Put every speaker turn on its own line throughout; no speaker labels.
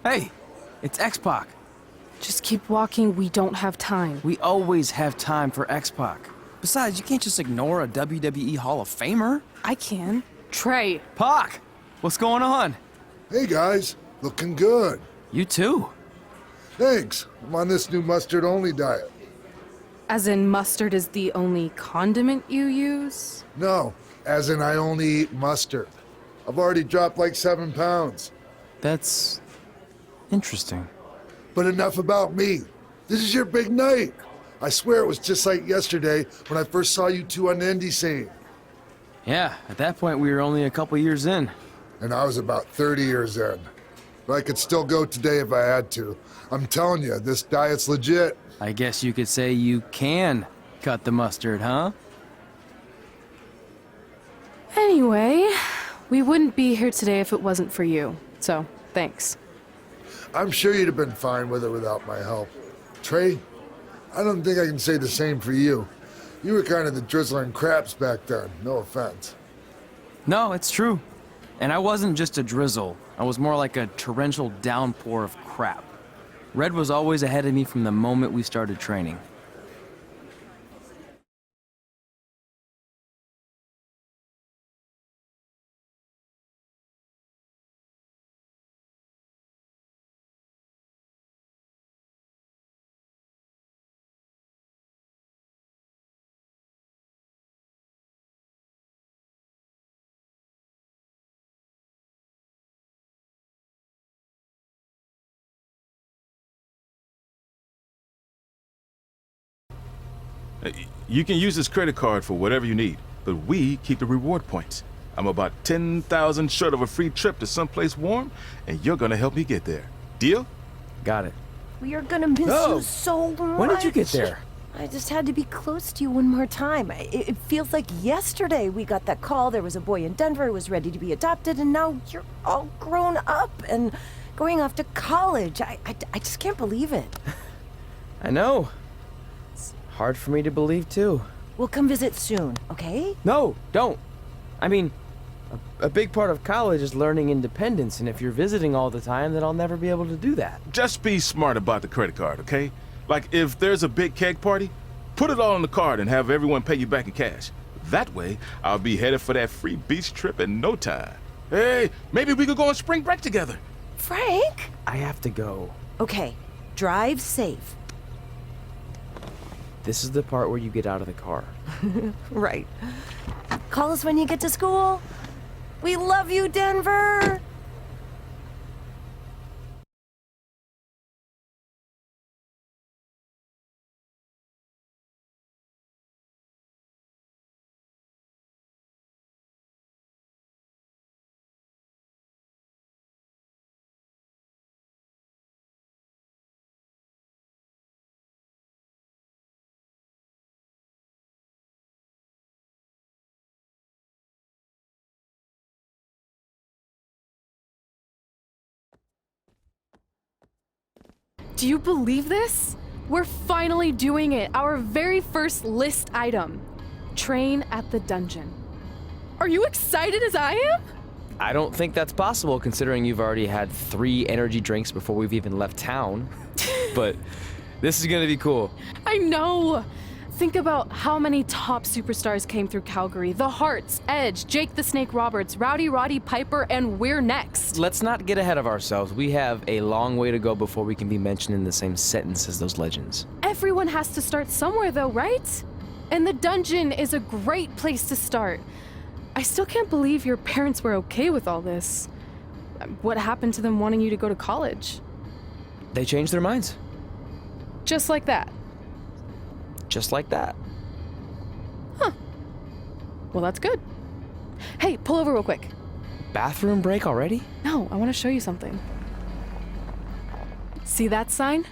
Hey, it's X-Pac.
Just keep walking, we don't have time.
We always have time for X-Pac. Besides, you can't just ignore a WWE Hall of Famer.
I can. Trey.
Pac, what's going on?
Hey guys, looking good.
You too.
Thanks. I'm on this new mustard-only diet.
As in mustard is the only condiment you use?
No, as in I only eat mustard. I've already dropped like 7 pounds.
That's interesting.
But enough about me. This is your big night. I swear it was just like yesterday when I first saw you two on the indie scene.
Yeah, at that point we were only a couple years in.
And I was about 30 years in. But I could still go today if I had to. I'm telling you, this diet's legit.
I guess you could say you can cut the mustard, huh?
Anyway, we wouldn't be here today if it wasn't for you. So, thanks.
I'm sure you'd have been fine with it without my help. Trey, I don't think I can say the same for you. You were kind of the drizzling craps back then, no offense.
No, it's true. And I wasn't just a drizzle. I was more like a torrential downpour of crap. Red was always ahead of me from the moment we started training.
You can use this credit card for whatever you need, but we keep the reward points. I'm about 10,000 short of a free trip to someplace warm, and you're gonna help me get there. Deal?
Got it.
We are gonna miss you so much.
When did you get there?
I just had to be close to you one more time. It feels like yesterday we got that call. There was a boy in Denver who was ready to be adopted, and now you're all grown up and going off to college. I just can't believe it.
I know. It's hard for me to believe, too.
We'll come visit soon, okay?
No, don't. I mean, a big part of college is learning independence, and if you're visiting all the time, then I'll never be able to do that.
Just be smart about the credit card, okay? Like, if there's a big keg party, put it all on the card and have everyone pay you back in cash. That way, I'll be headed for that free beach trip in no time. Hey, maybe we could go on spring break together.
Frank?
I have to go.
Okay, drive safe.
This is the part where you get out of the car.
Right. Call us when you get to school. We love you, Denver!
Do you believe this? We're finally doing it. Our very first list item. Train at the dungeon. Are you excited as I am?
I don't think that's possible, considering you've already had 3 energy drinks before we've even left town. But this is gonna be cool.
I know. Think about how many top superstars came through Calgary. The Hearts, Edge, Jake the Snake Roberts, Rowdy Roddy Piper, and we're next.
Let's not get ahead of ourselves. We have a long way to go before we can be mentioned in the same sentence as those legends.
Everyone has to start somewhere though, right? And the dungeon is a great place to start. I still can't believe your parents were okay with all this. What happened to them wanting you to go to college?
They changed their minds.
Just like that.
Just like that.
Well, that's good. Hey, pull over real quick.
Bathroom break already?
No, I want to show you something. See that sign?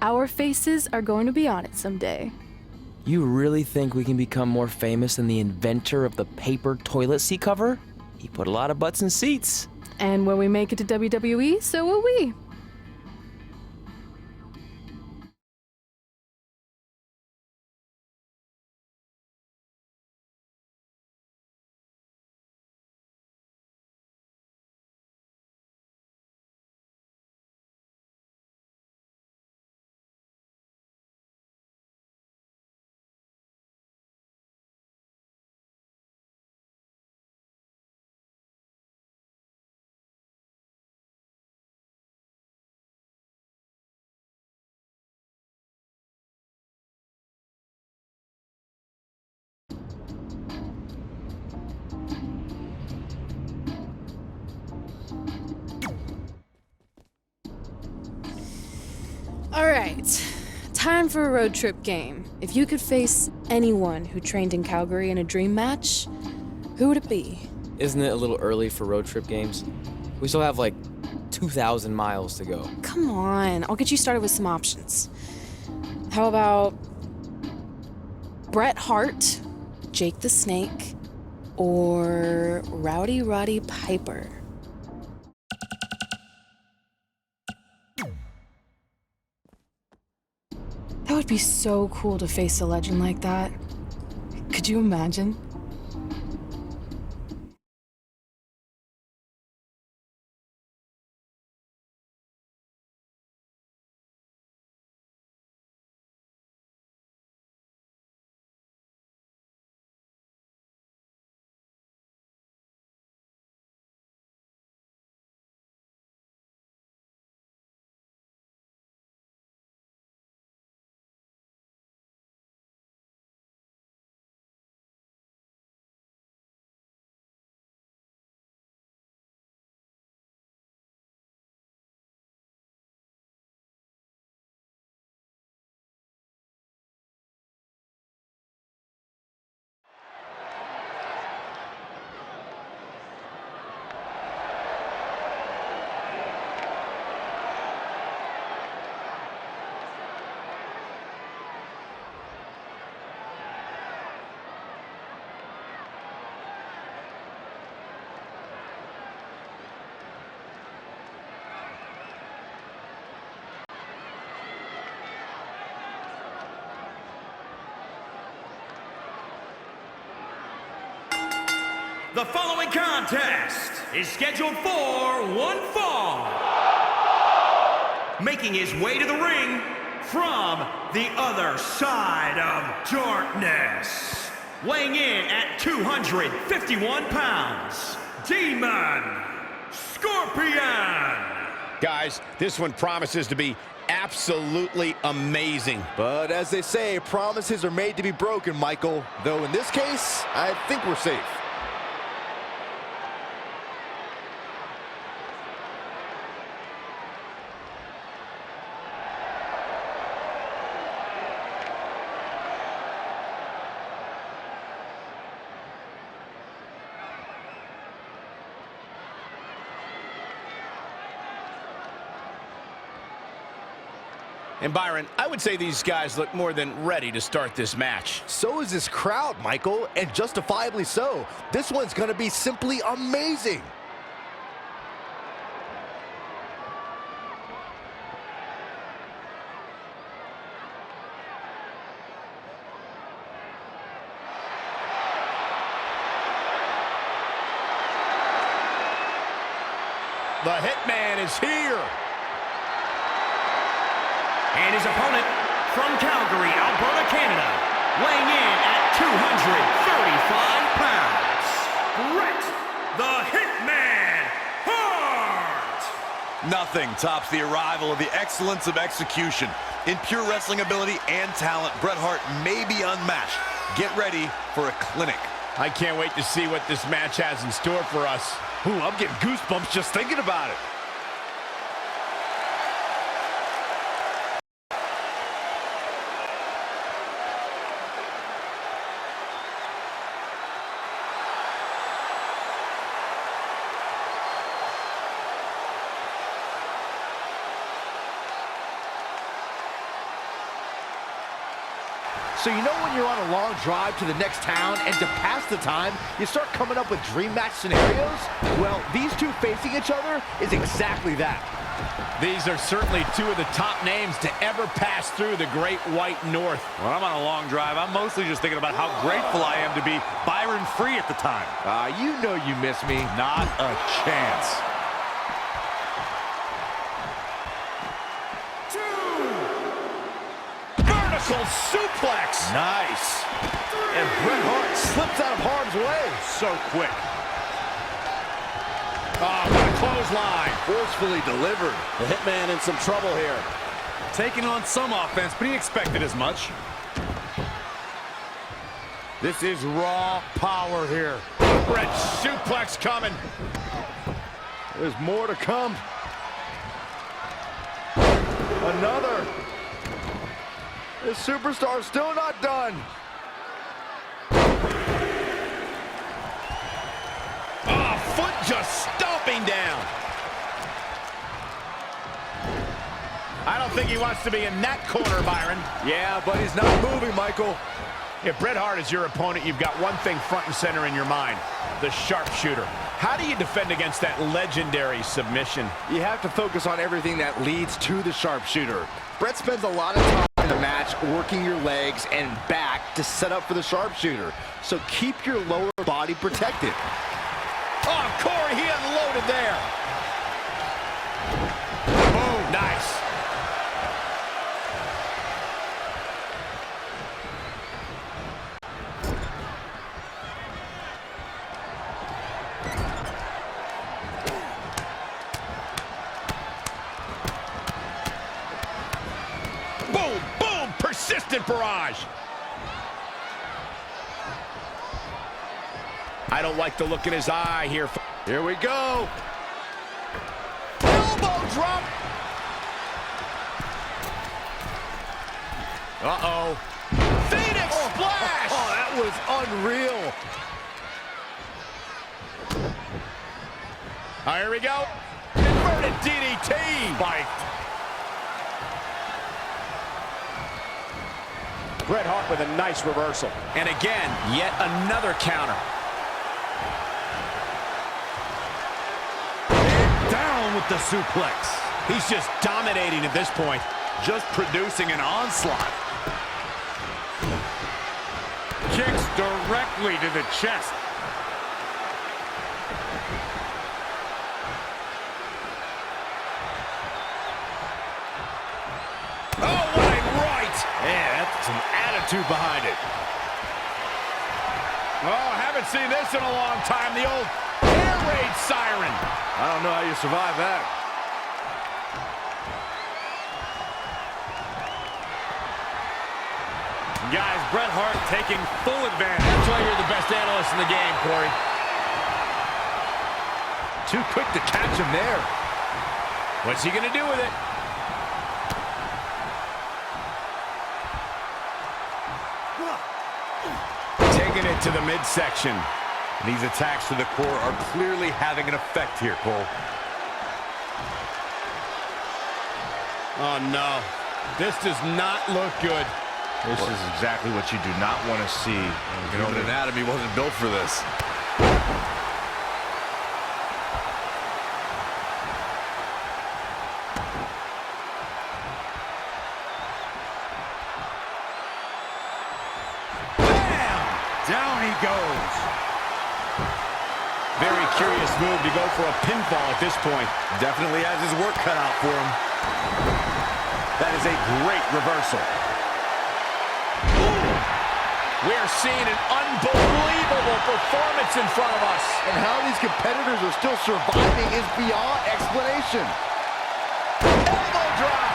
Our faces are going to be on it someday.
You really think we can become more famous than the inventor of the paper toilet seat cover? He put a lot of butts in seats.
And when we make it to WWE, so will we. All right. Time for a road trip game. If you could face anyone who trained in Calgary in a dream match, who would it be?
Isn't it a little early for road trip games? We still have like 2,000 miles to go.
Come on, I'll get you started with some options. How about Bret Hart, Jake the Snake, or Rowdy Roddy Piper? That would be so cool to face a legend like that. Could you imagine?
The following contest is scheduled for one fall. Making his way to the ring from the other side of darkness. Weighing in at 251 pounds, Demon Scorpion.
Guys, this one promises to be absolutely amazing.
But as they say, promises are made to be broken, Michael. Though in this case, I think we're safe.
And Byron, I would say these guys look more than ready to start this match.
So is this crowd, Michael, and justifiably so. This one's gonna be simply amazing.
The Hitman is here.
And his opponent from Calgary, Alberta, Canada, weighing in at 235 pounds, Bret the Hitman Hart!
Nothing tops the arrival of the excellence of execution. In pure wrestling ability and talent, Bret Hart may be unmatched. Get ready for a clinic.
I can't wait to see what this match has in store for us.
Ooh, I'm getting goosebumps just thinking about it.
So you know when you're on a long drive to the next town and to pass the time, you start coming up with dream match scenarios? Well, these two facing each other is exactly that.
These are certainly two of the top names to ever pass through the Great White North.
When I'm on a long drive, I'm mostly just thinking about how grateful I am to be Byron Free at the time.
You know you miss me.
Not a chance.
Vertical suplex.
Nice.
And Bret Hart slips out of harm's way.
So quick.
Oh, what a clothesline.
Forcefully delivered.
The Hitman in some trouble here. Taking on some offense, but he expected as much.
This is raw power here. Bret suplex coming.
There's more to come. Another. This superstar's still not done.
Oh, foot just stomping down. I don't think he wants to be in that corner, Byron.
Yeah, but he's not moving, Michael.
If Bret Hart is your opponent, you've got one thing front and center in your mind: the sharpshooter. How do you defend against that legendary submission?
You have to focus on everything that leads to the sharpshooter. Bret spends a lot of time in the match working your legs and back to set up for the sharpshooter. So keep your lower body protected.
Oh, Corey, he unloaded there. Boom, nice. Boom, boom, persistent barrage. I don't like the look in his eye here.
Here we go.
Elbow drop. Uh-oh. Phoenix splash.
Oh, that was unreal.
Here we go. Inverted DDT.
Spiked.
Bret Hart with a nice reversal. And again, yet another counter.
Down with the suplex.
He's just dominating at this point.
Just producing an onslaught.
Kicks directly to the chest.
Oh, what a right.
Yeah, that's some attitude behind it.
Oh, haven't seen this in a long time. The old air raid siren.
I don't know how you survive that.
Guys, Bret Hart taking full advantage.
That's why you're the best analyst in the game, Corey.
Too quick to catch him there.
What's he going to do with it? Taking it to the midsection.
These attacks to the core are clearly having an effect here, Cole.
Oh, no. This does not look good.
This is exactly what you do not want to see.
Human anatomy wasn't built for this.
Bam! Down he goes.
Very curious move to go for a pinfall at this point.
Definitely has his work cut out for him.
That is a great reversal. We're seeing an unbelievable performance in front of us.
And how these competitors are still surviving is beyond explanation.
Elbow drop.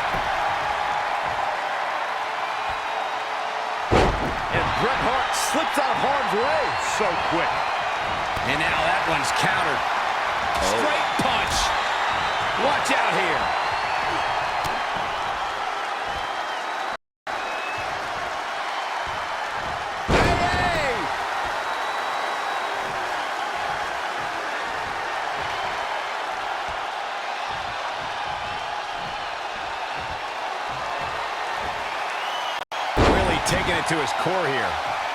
And Bret Hart slips out of harm's way.
So quick. And now that one's countered. Straight punch. Watch out here. Taking it to his core here.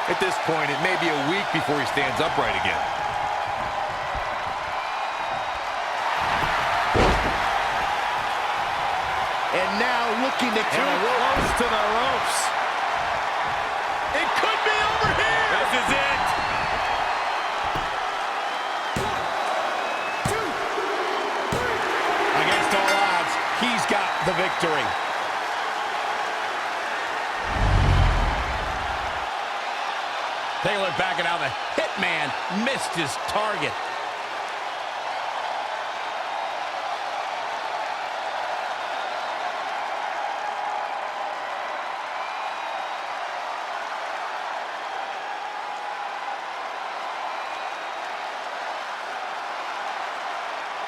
At this point, it may be a week before he stands upright again.
And now looking to
Too close to the ropes.
It could be over here.
This is it.
Against all odds, he's got the victory. Take a look back at how the Hitman missed his target.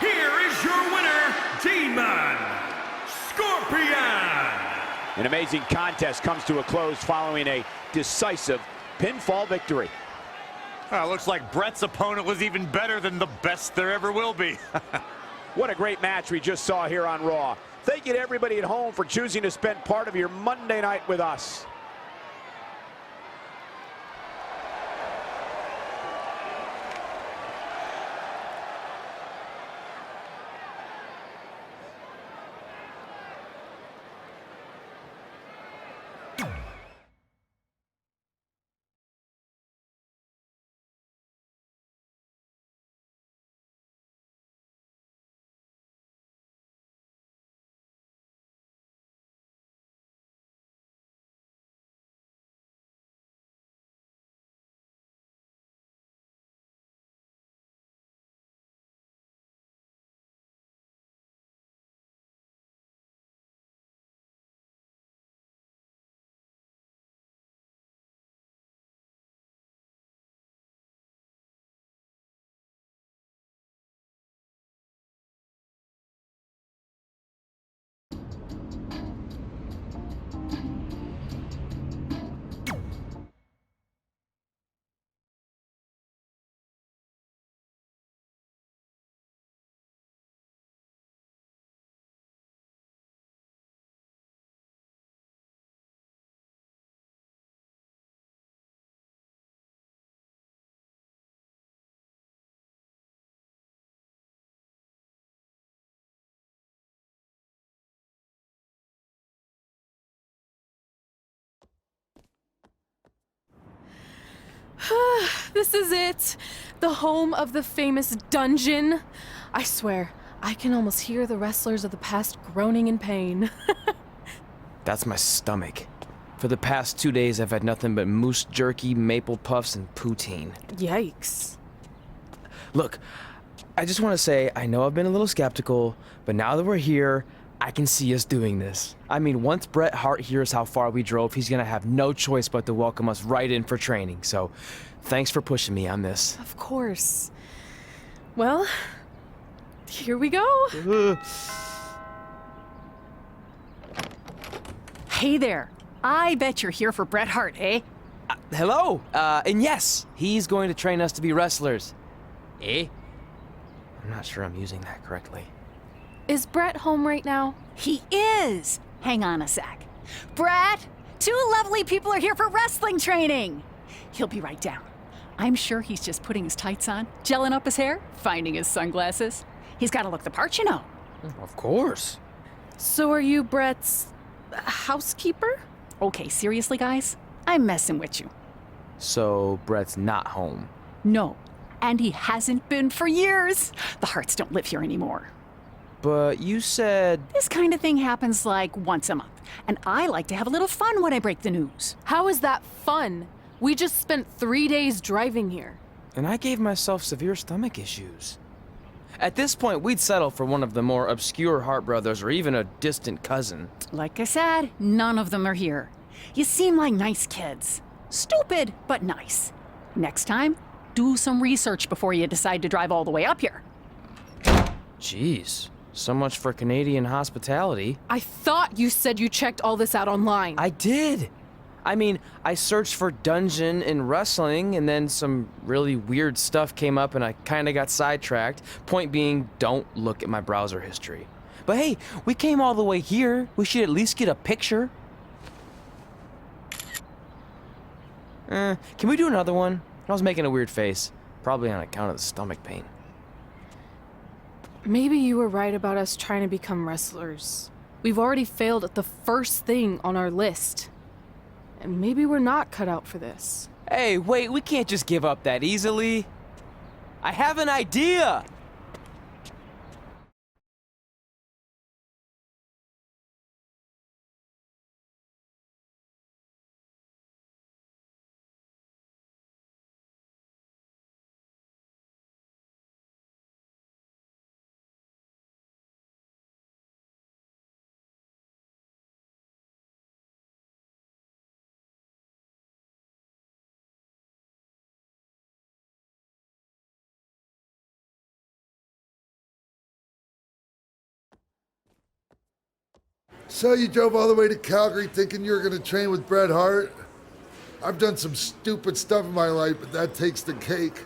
Here is your winner, Demon Scorpion.
An amazing contest comes to a close following a decisive pinfall victory.
Looks like Brett's opponent was even better than the best there ever will be.
What a great match we just saw here on Raw. Thank you to everybody at home for choosing to spend part of your Monday night with us.
This is it. The home of the famous dungeon. I swear, I can almost hear the wrestlers of the past groaning in pain.
That's my stomach. For the past 2 days, I've had nothing but moose jerky, maple puffs, and poutine.
Yikes.
Look, I just want to say, I know I've been a little skeptical, but now that we're here, I can see us doing this. I mean, once Bret Hart hears how far we drove, he's gonna have no choice but to welcome us right in for training. So, thanks for pushing me on this.
Of course. Well, here we go.
Hey there. I bet you're here for Bret Hart, eh?
Hello, and yes, he's going to train us to be wrestlers. Eh? I'm not sure I'm using that correctly.
Is Bret home right now?
He is. Hang on a sec. Bret, 2 lovely people are here for wrestling training. He'll be right down. I'm sure he's just putting his tights on, gelling up his hair, finding his sunglasses. He's got to look the part, you know.
Of course.
So are you Bret's housekeeper?
Okay, seriously, guys? I'm messing with you.
So, Bret's not home.
No, and he hasn't been for years. The Harts don't live here anymore.
But you said...
This kind of thing happens like once a month, and I like to have a little fun when I break the news.
How is that fun? We just spent 3 days driving here.
And I gave myself severe stomach issues. At this point, we'd settle for one of the more obscure Hart brothers or even a distant cousin.
Like I said, none of them are here. You seem like nice kids. Stupid, but nice. Next time, do some research before you decide to drive all the way up here.
Jeez, so much for Canadian hospitality.
I thought you said you checked all this out online.
I did. I mean, I searched for dungeon in wrestling, and then some really weird stuff came up, and I kind of got sidetracked. Point being, don't look at my browser history. But hey, we came all the way here. We should at least get a picture. Can we do another one? I was making a weird face, probably on account of the stomach pain.
Maybe you were right about us trying to become wrestlers. We've already failed at the first thing on our list. And maybe we're not cut out for this.
Hey, wait, we can't just give up that easily. I have an idea!
So you drove all the way to Calgary thinking you were going to train with Bret Hart? I've done some stupid stuff in my life, but that takes the cake.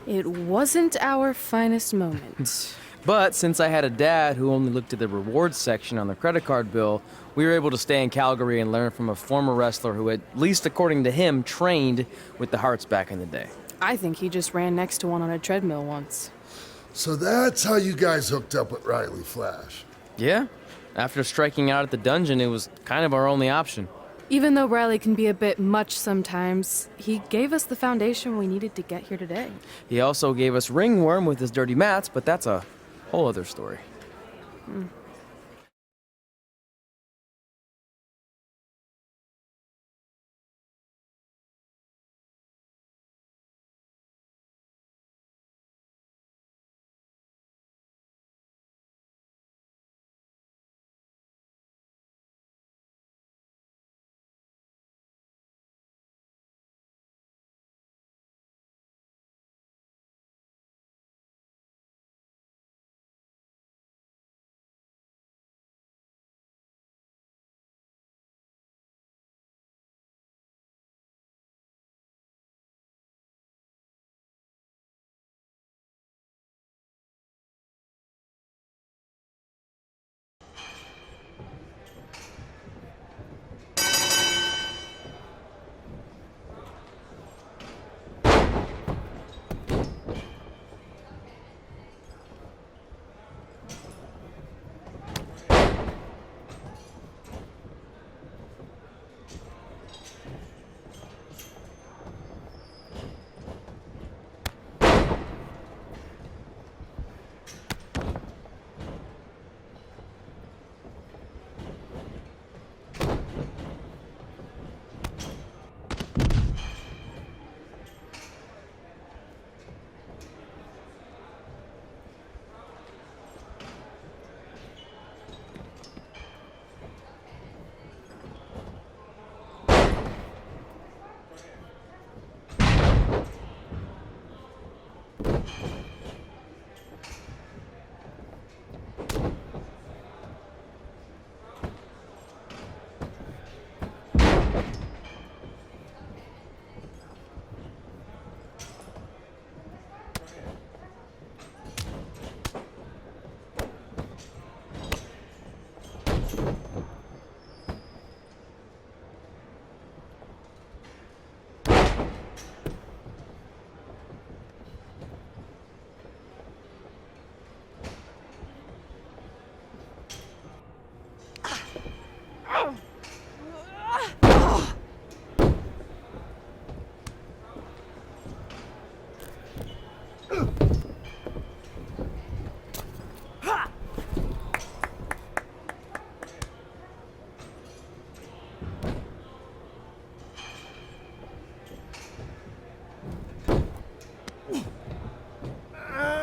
It wasn't our finest moment.
But since I had a dad who only looked at the rewards section on the credit card bill, we were able to stay in Calgary and learn from a former wrestler who, at least according to him, trained with the Harts back in the day.
I think he just ran next to one on a treadmill once.
So that's how you guys hooked up with Riley Flash.
Yeah. After striking out at the dungeon, it was kind of our only option.
Even though Riley can be a bit much sometimes, he gave us the foundation we needed to get here today.
He also gave us Ringworm with his dirty mats, but that's a whole other story.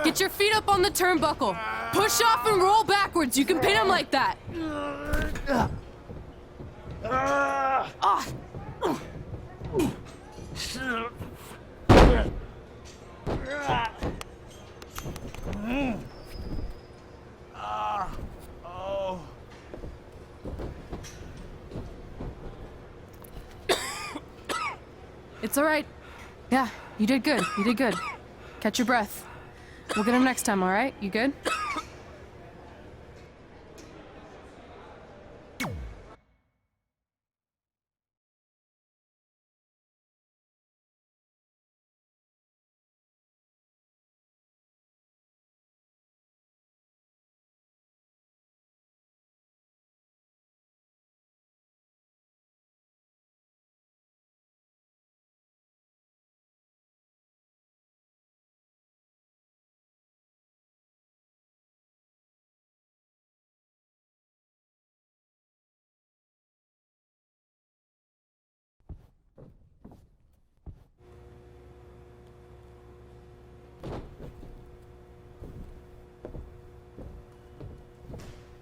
Get your feet up on the turnbuckle. Push off and roll backwards. You can pin him like that. It's all right. Yeah, you did good. You did good. Catch your breath. We'll get him next time, all right? You good?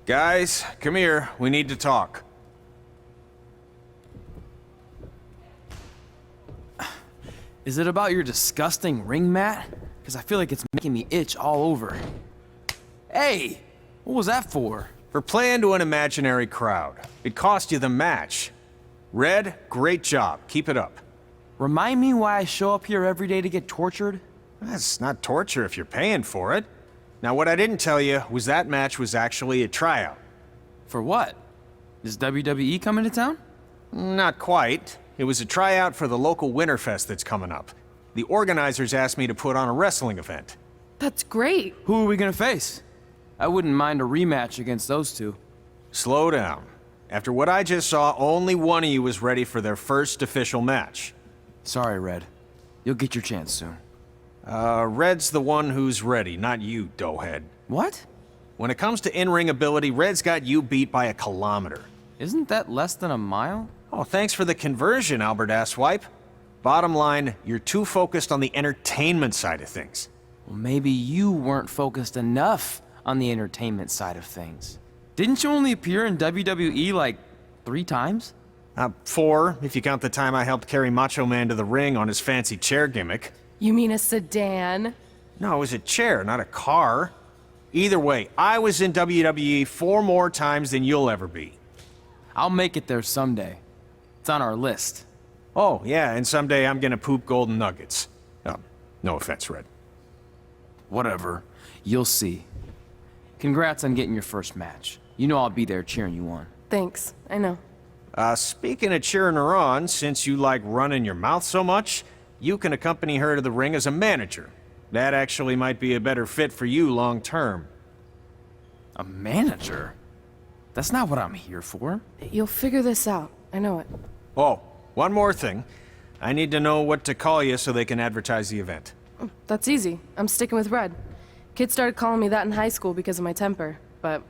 Guys, come here. We need to talk.
Is it about your disgusting ring mat? Because I feel like it's making me itch all over. Hey! What was that for?
For playing to an imaginary crowd. It cost you the match. Red, great job. Keep it up.
Remind me why I show up here every day to get tortured?
That's not torture if you're paying for it. Now, what I didn't tell you was that match was actually a tryout.
For what? Is WWE coming to town?
Not quite. It was a tryout for the local Winterfest that's coming up. The organizers asked me to put on a wrestling event.
That's great.
Who are we gonna face? I wouldn't mind a rematch against those two.
Slow down. After what I just saw, only one of you was ready for their first official match.
Sorry, Red. You'll get your chance soon.
Red's the one who's ready, not you, doughhead.
What?
When it comes to in-ring ability, Red's got you beat by a kilometer.
Isn't that less than a mile?
Oh, thanks for the conversion, Albert Asswipe. Bottom line, you're too focused on the entertainment side of things.
Well, maybe you weren't focused enough on the entertainment side of things. Didn't you only appear in WWE like 3 times?
4, if you count the time I helped carry Macho Man to the ring on his fancy chair gimmick.
You mean a sedan?
No, it was a chair, not a car. Either way, I was in WWE 4 more times than you'll ever be.
I'll make it there someday. It's on our list.
Oh, yeah, and someday I'm gonna poop golden nuggets. No offense, Red.
Whatever. You'll see. Congrats on getting your first match. You know I'll be there cheering you on.
Thanks, I know.
Speaking of cheering her on, since you like running your mouth so much, you can accompany her to the ring as a manager. That actually might be a better fit for you long term.
A manager? That's not what I'm here for.
You'll figure this out. I know it.
Oh, one more thing. I need to know what to call you so they can advertise the event.
That's easy. I'm sticking with Red. Kids started calling me that in high school because of my temper, but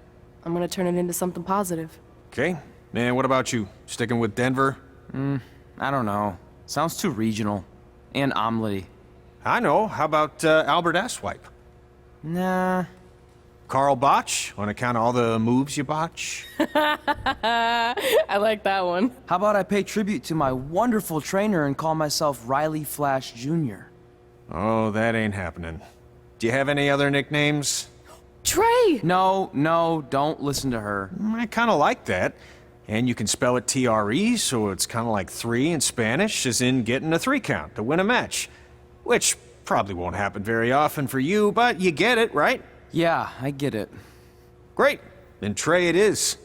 I'm gonna turn it into something positive.
Okay. Man, what about you? Sticking with Denver?
I don't know. Sounds too regional. And omelette-y.
I know. How about Albert Asswipe?
Nah.
Carl Botch, on account of all the moves you botch?
I like that one.
How about I pay tribute to my wonderful trainer and call myself Riley Flash Jr.?
Oh, that ain't happening. Do you have any other nicknames?
Trey!
No, don't listen to her.
I kind of like that. And you can spell it T-R-E, so it's kind of like 3 in Spanish, as in getting a 3 count to win a match. Which probably won't happen very often for you, but you get it, right?
Yeah, I get it.
Great. Then Trey it is.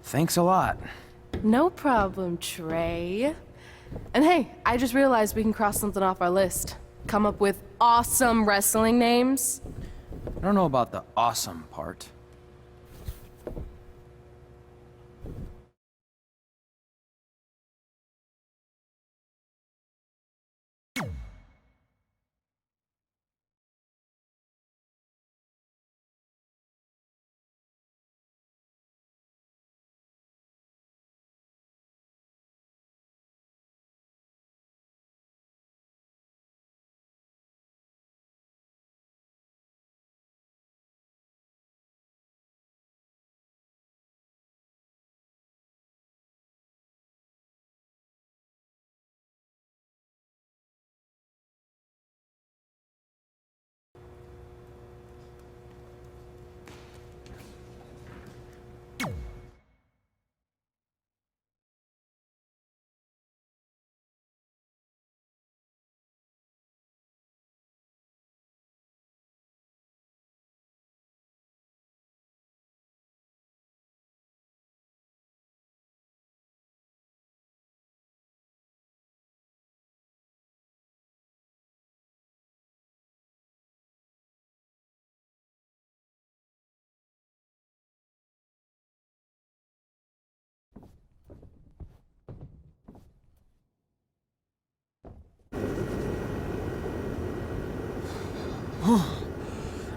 Thanks a lot.
No problem, Trey. And hey, I just realized we can cross something off our list. Come up with awesome wrestling names.
I don't know about the awesome part.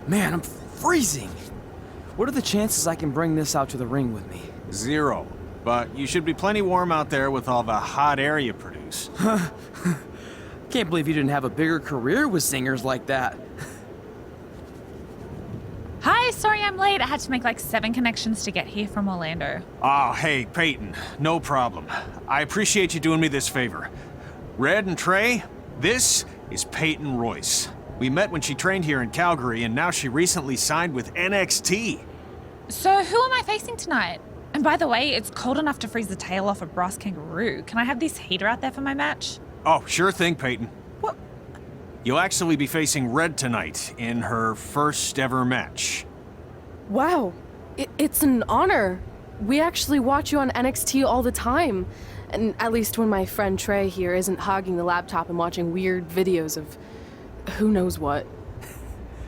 Man, I'm freezing. What are the chances I can bring this out to the ring with me?
0. But you should be plenty warm out there with all the hot air you produce.
Can't believe you didn't have a bigger career with singers like that.
Hi, sorry I'm late. I had to make like 7 connections to get here from Orlando.
Oh, hey, Peyton. No problem. I appreciate you doing me this favor. Red and Trey, this is Peyton Royce. We met when she trained here in Calgary, and now she recently signed with NXT.
So who am I facing tonight? And by the way, it's cold enough to freeze the tail off a brass kangaroo. Can I have this heater out there for my match?
Oh, sure thing, Peyton.
What?
You'll actually be facing Red tonight in her first ever match.
Wow, it's an honor. We actually watch you on NXT all the time. And at least when my friend Trey here isn't hogging the laptop and watching weird videos of who knows what.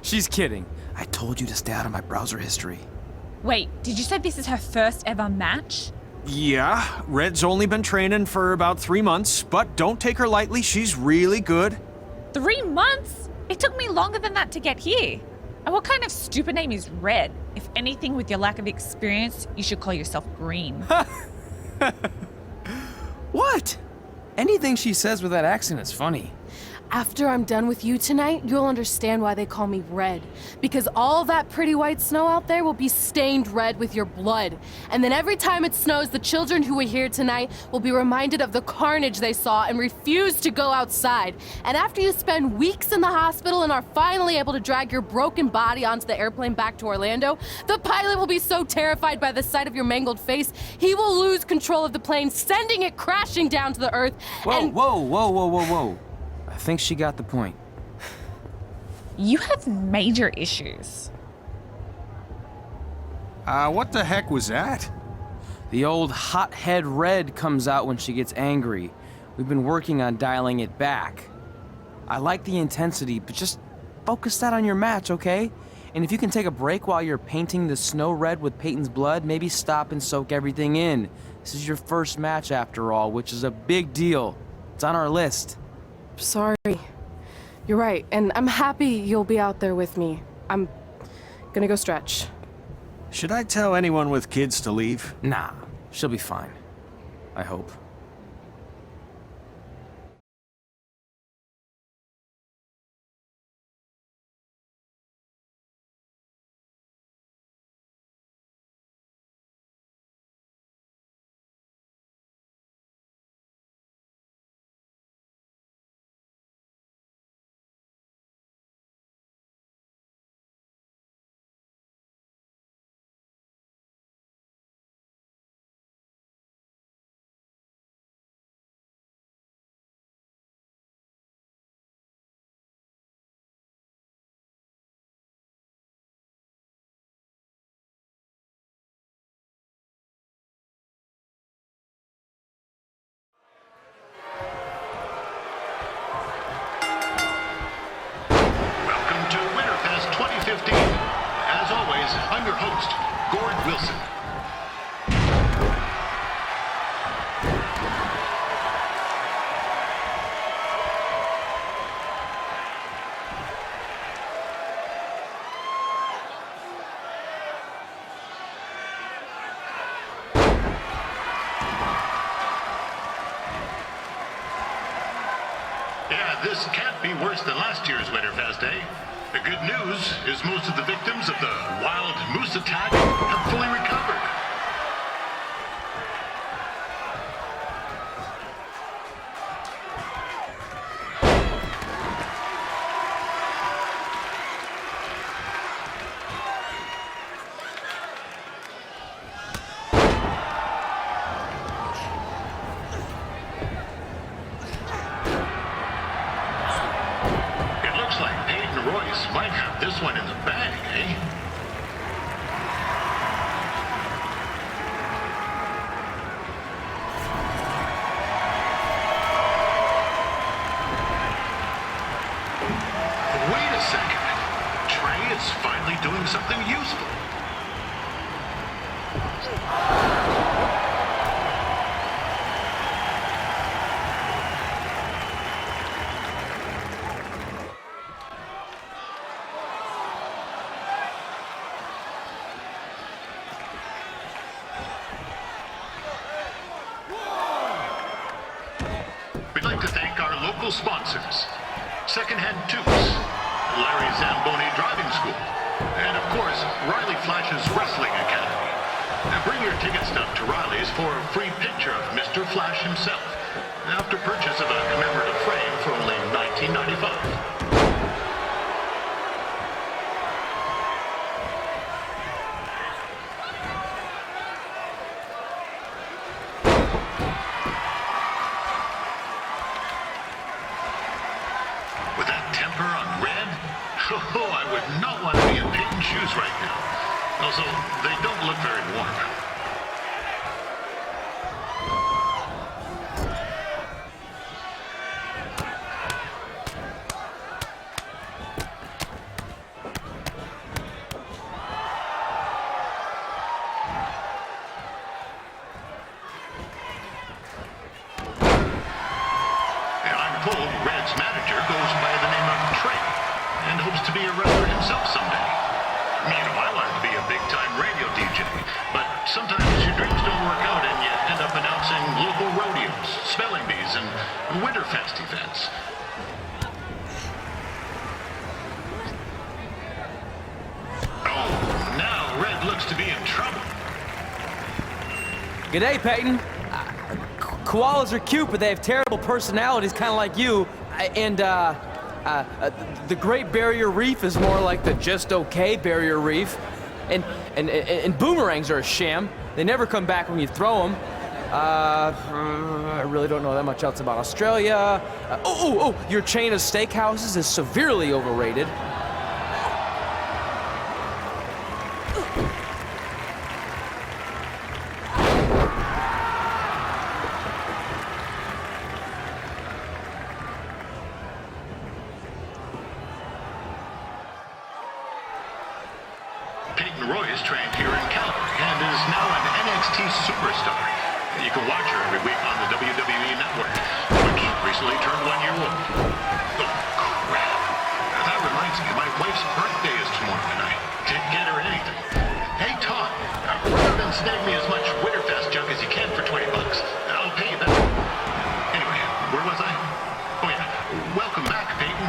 She's kidding. I told you to stay out of my browser history.
Wait, did you say this is her first ever match?
Yeah, Red's only been training for about 3 months, but don't take her lightly, she's really good.
3 months? It took me longer than that to get here. And what kind of stupid name is Red? If anything, with your lack of experience, you should call yourself Green.
What? Anything she says with that accent is funny.
After I'm done with you tonight, you'll understand why they call me Red. Because all that pretty white snow out there will be stained red with your blood. And then every time it snows, the children who were here tonight will be reminded of the carnage they saw and refuse to go outside. And after you spend weeks in the hospital and are finally able to drag your broken body onto the airplane back to Orlando, the pilot will be so terrified by the sight of your mangled face, he will lose control of the plane, sending it crashing down to the earth.
Whoa. I think she got the point.
You have major issues.
What the heck was that?
The old hothead Red comes out when she gets angry. We've been working on dialing it back. I like the intensity, but just focus that on your match, okay? And if you can take a break while you're painting the snow red with Peyton's blood, maybe stop and soak everything in. This is your first match after all, which is a big deal. It's on our list.
Sorry. You're right, and I'm happy you'll be out there with me. I'm gonna go stretch.
Should I tell anyone with kids to leave?
Nah, she'll be fine. I hope.
As always, I'm your host, Gord Wilson. Yeah, this can't be worse than last year's Winterfest, eh? The good news is most of the victims of the wild moose attack have fully recovered. Might have this one in the bag, eh? Wait a second. Trey is finally doing something useful. We'd like to thank our local sponsors, Secondhand Toots, Larry Zamboni Driving School, and of course, Riley Flash's Wrestling Academy. Now bring your ticket stub to Riley's for a free picture of Mr. Flash himself, after purchase of a commemorative frame for only $19.95. Oh, I would not want to be in Peyton's shoes right now. Also, they don't look very warm. And I'm told Red's manager goes by the name of Trey and hopes to be a wrestler himself someday. You know, I wanted to be a big-time radio DJ, but sometimes your dreams don't work out and you end up announcing local rodeos, spelling bees, and Winterfest events. Oh, now Red looks to be in trouble.
G'day, Peyton. Koalas are cute, but they have terrible personalities, kind of like you. The Great Barrier Reef is more like the just okay Barrier Reef. And boomerangs are a sham. They never come back when you throw them. I really don't know that much else about Australia. Your chain of steakhouses is severely overrated.
Peyton Royce trained here in Calgary and is now an NXT superstar. You can watch her every week on the WWE Network, which recently turned 1 year old. Oh, crap. That reminds me, my wife's birthday is tomorrow and I didn't get her anything. Hey, Todd, run out and snag me as much Winterfest junk as you can for $20. I'll pay you that. Anyway, where was I? Oh, yeah. Welcome back, Peyton.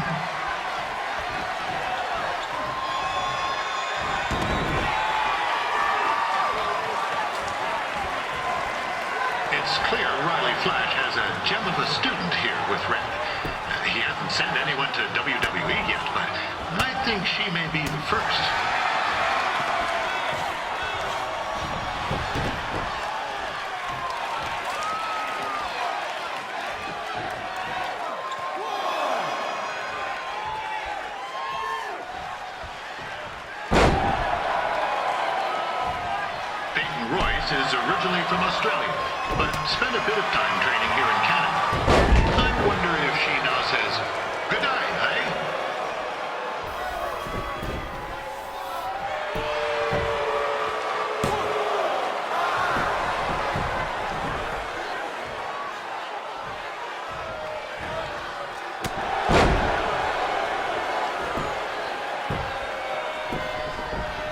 It's clear Riley Flash has a gem of a student here with Red. He hasn't sent anyone to WWE yet, but I think she may be the first. Peyton Royce is originally from Australia, but spent a bit of time training here in Canada. I wonder if she now says, good night, eh?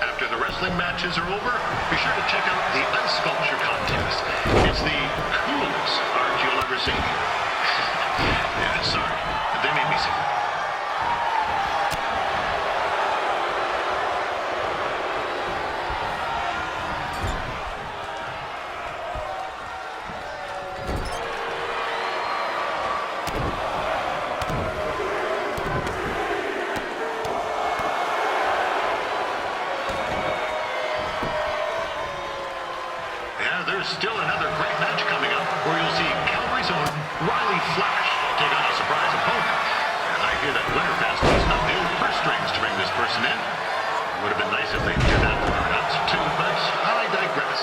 After the wrestling matches are over, be sure to check out the ice sculpture contest. It's the coolest art you'll ever see. Yeah, sorry. They made me say that. Yeah, there's still another great match coming up where you'll see Calgary's own Riley Flash take on a surprise opponent. And I hear that Winterfest is not the old purse strings to bring this person in. Would have been nice if they did that for our announcer too, but I digress.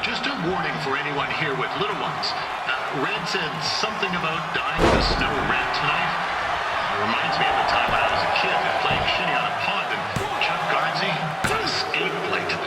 just a warning for anyone here with little ones. Red said something about dying in the snow red tonight. Reminds me of the time when I was a kid playing shinny on a pond and Chuck Gardsey got a skate plate.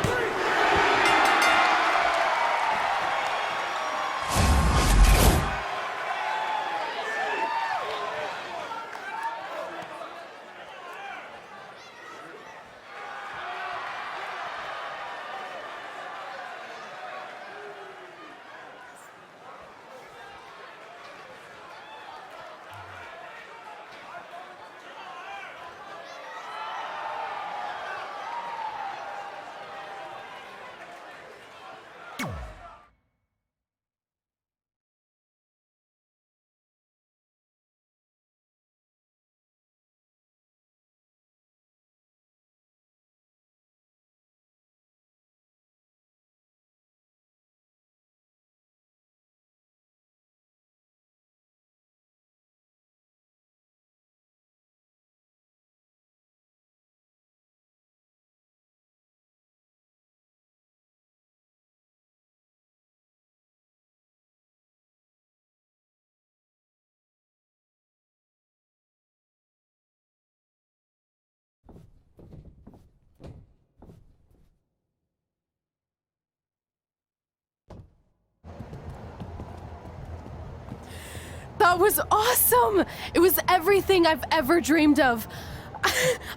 That was awesome! It was everything I've ever dreamed of.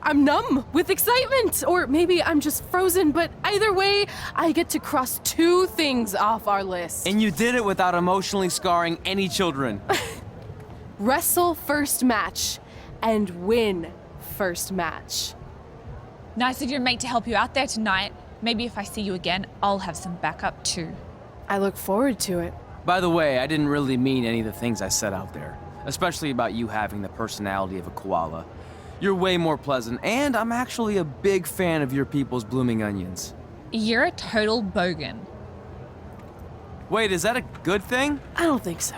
I'm numb with excitement, or maybe I'm just frozen, but either way, I get to cross 2 things off our list.
And you did it without emotionally scarring any children.
Wrestle first match and win first match.
Nice of your mate to help you out there tonight. Maybe if I see you again, I'll have some backup too.
I look forward to it.
By the way, I didn't really mean any of the things I said out there, especially about you having the personality of a koala. You're way more pleasant, and I'm actually a big fan of your people's blooming onions.
You're a total bogan.
Wait, is that a good thing?
I don't think so.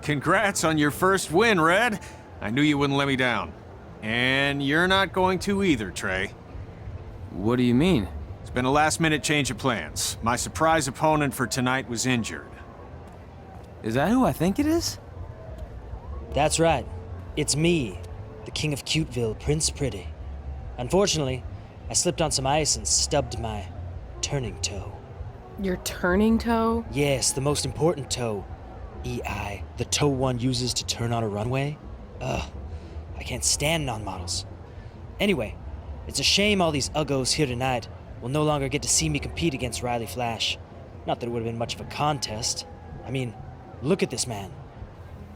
Congrats on your first win, Red. I knew you wouldn't let me down. And you're not going to either, Trey.
What do you mean?
It's been a last-minute change of plans. My surprise opponent for tonight was injured.
Is that who I think it is?
That's right. It's me, the King of Cuteville, Prince Pretty. Unfortunately, I slipped on some ice and stubbed my turning toe.
Your turning toe?
Yes, the most important toe. EI, the toe one uses to turn on a runway. Ugh, I can't stand non-models. Anyway, it's a shame all these uggos here tonight will no longer get to see me compete against Riley Flash. Not that it would have been much of a contest. I mean, look at this man.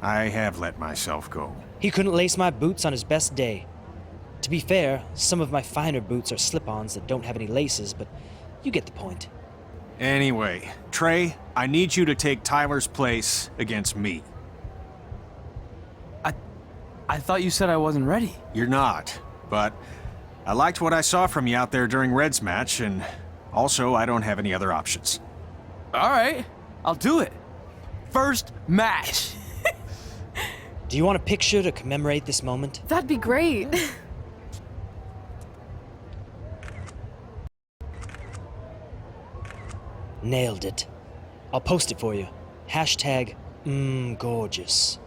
I have let myself go.
He couldn't lace my boots on his best day. To be fair, some of my finer boots are slip-ons that don't have any laces, but you get the point.
Anyway, Trey, I need you to take Tyler's place against me.
I thought you said I wasn't ready.
You're not, but I liked what I saw from you out there during Red's match, and also I don't have any other options.
All right, I'll do it. First match.
Do you want a picture to commemorate this moment?
That'd be great.
Nailed it. I'll post it for you. #gorgeous.